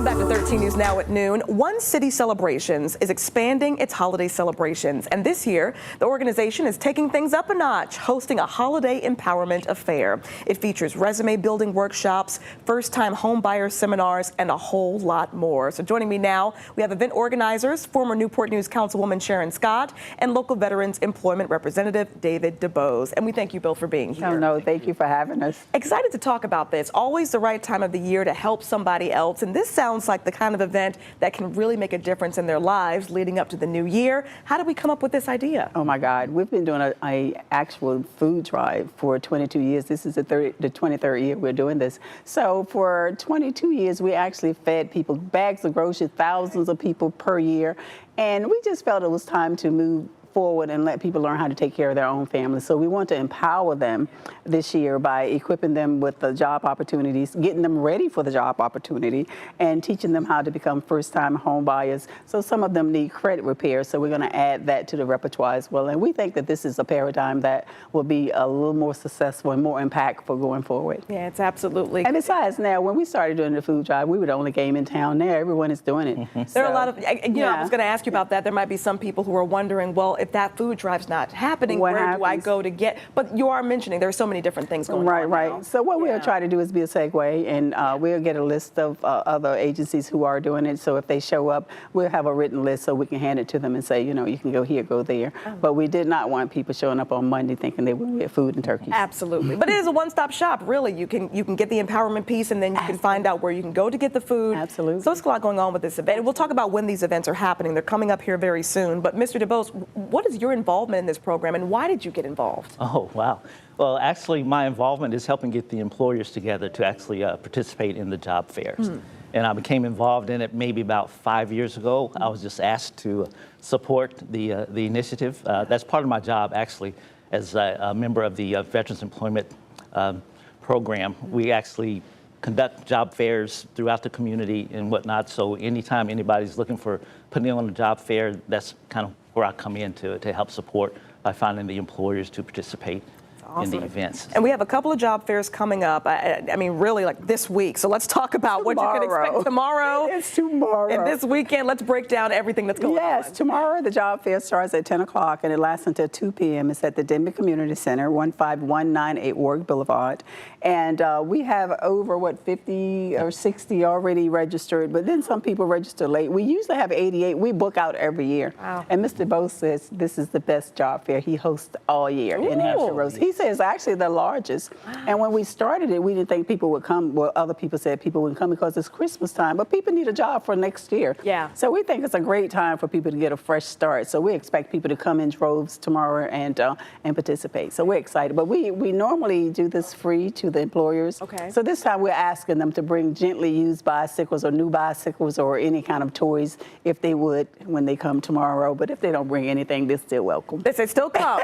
Welcome back to 13 News Now at noon. One City Celebrations is expanding its holiday celebrations, and this year the organization is taking things up a notch, hosting a holiday empowerment affair. It features resume building workshops, first-time homebuyer seminars, and a whole lot more. So joining me now, we have event organizers, former Newport News Councilwoman Sharon Scott, and local Veterans Employment Representative David DeBose. And we thank you both for being here. Oh, no, thank you for having us. Excited to talk about this. Always the right time of the year to help somebody else, and this sounds like the kind of event that can really make a difference in their lives leading up to the new year. How did we come up with this idea? Oh my God, we've been doing a actual food drive for 22 years. This is the 23rd year we're doing this. So for 22 years, we actually fed people bags of groceries, thousands of people per year, and we just felt it was time to move forward and let people learn how to take care of their own families. So we want to empower them this year by equipping them with the job opportunities, getting them ready for the job opportunity, and teaching them how to become first-time home buyers. So some of them need credit repair, so we're going to add that to the repertoire as well. And we think that this is a paradigm that will be a little more successful and more impactful going forward. Yeah, it's absolutely. And besides, now, when we started doing the food drive, we were the only game in town there. Everyone is doing it. There are a lot of, I was going to ask you about that. There might be some people who are wondering, well, if that food drive's not happening, where do I go to get? But you are mentioning there are so many different things going on. Right. So what we'll try to do is be a segue, and we'll get a list of other agencies who are doing it. So if they show up, we'll have a written list so we can hand it to them and say, you know, you can go here, go there. But we did not want people showing up on Monday thinking they would get food and turkeys. Absolutely. But it is a one-stop shop, really. You can get the empowerment piece, and then you can find out where you can go to get the food. Absolutely. So it's a lot going on with this event. And we'll talk about when these events are happening. They're coming up here very soon. But Mr. DeBose, what is your involvement in this program, and why did you get involved? Oh, wow. Well, actually, my involvement is helping get the employers together to actually participate in the job fairs. And I became involved in it maybe about 5 years ago. I was just asked to support the initiative. That's part of my job, actually, as a member of the Veterans Employment Program. We actually conduct job fairs throughout the community and whatnot. So anytime anybody's looking for putting on a job fair, that's kind of where I come in to help support by finding the employers to participate in the events. And we have a couple of job fairs coming up. I mean, really, like this week. So let's talk about what you can expect tomorrow. It's tomorrow. And this weekend, let's break down everything that's going on. Yes, tomorrow the job fair starts at 10 o'clock and it lasts until 2 p.m. It's at the Denby Community Center, 15198 Warwick Boulevard. And we have over, 50 or 60 already registered, but then some people register late. We usually have 88. We book out every year. Wow. And Mr. Bose says this is the best job fair he hosts all year in Hampshire Roads. He says it's actually the largest. Wow. And when we started it, we didn't think people would come. Well, other people said people wouldn't come because it's Christmas time, but people need a job for next year. Yeah. So we think it's a great time for people to get a fresh start. So we expect people to come in droves tomorrow and participate. So we're excited. But we normally do this free to the employers. Okay. So this time we're asking them to bring gently used bicycles or new bicycles or any kind of toys if they would when they come tomorrow. But if they don't bring anything, they're still welcome. They say still come.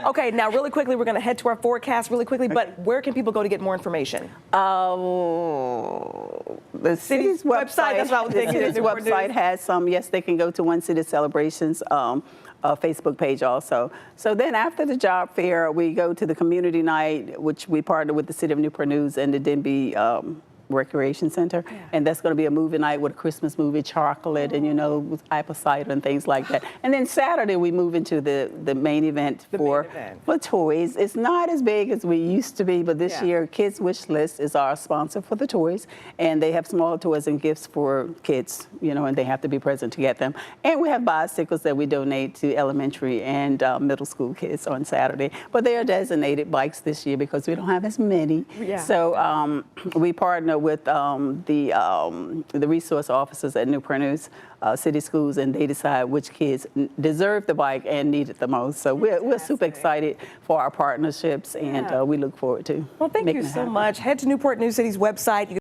Okay, now really quickly, we're going to head to our forecast really quickly, but where can people go to get more information? The city's website. That's what I was thinking. The city's website has some. Yes, they can go to One City Celebrations Facebook page also. So then after the job fair, we go to the community night, which we partner with the City of Newport News and the Denby Recreation Center, and that's going to be a movie night with a Christmas movie, chocolate, and with apple cider and things like that. And then Saturday we move into the main event for toys. It's not as big as we used to be, but this year Kids Wish List is our sponsor for the toys, and they have small toys and gifts for kids, and they have to be present to get them. And we have bicycles that we donate to elementary and middle school kids on Saturday, but they are designated bikes this year because we don't have as many. Yeah. So we partner with the resource officers at Newport News City Schools, and they decide which kids deserve the bike and need it the most. So we're super excited for our partnerships, and we look forward to. Well, thank you so much. Head to Newport News City's website.